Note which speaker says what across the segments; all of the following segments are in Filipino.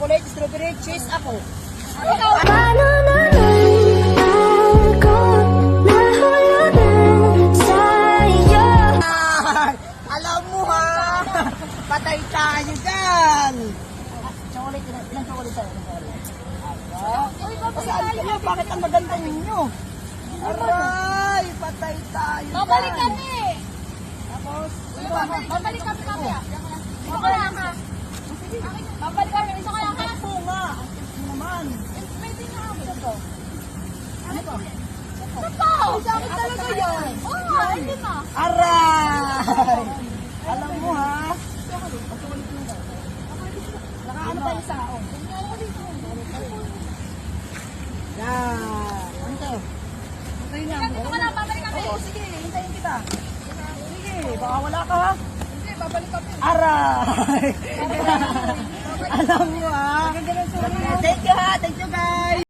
Speaker 1: chocolate, strawberry, cheese ako.
Speaker 2: Paano naman ako nahulugan sa'yo?
Speaker 1: Alam mo ha, patay tayo dyan. Chocolate, ilang chocolate sa'yo? Saan kayo? Bakit ang maganda ninyo? Aray, patay tayo dyan.
Speaker 3: Babalik kami.
Speaker 1: Tapos,
Speaker 3: Babalik kami mamaya. Isa ka lang ha. Babalik kami. Isa ka lang ha.
Speaker 1: ako nga. Ang naman.
Speaker 3: Pwede na kami. Ito.
Speaker 1: Ano to?
Speaker 3: Ito. Sa akin talaga yan. Oo, hindi na.
Speaker 1: Aray! Alam mo ha? Nakaano tayo sa kaon? Yan. Ano to? Okay na.
Speaker 3: Dito ka lang. Babalik kami.
Speaker 1: Oo, sige. Hintayin kita. Sige. Baka wala ka ha?
Speaker 3: Hindi, babalik kami.
Speaker 1: Aray! Alam mo ha? Thank you ha. Thank you guys.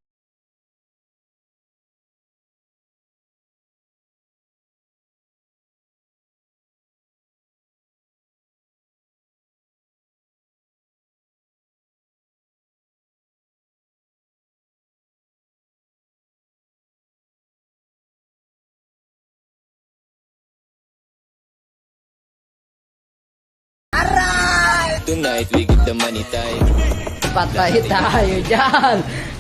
Speaker 4: Tonight we give the money time.
Speaker 5: Patay tayo dyan.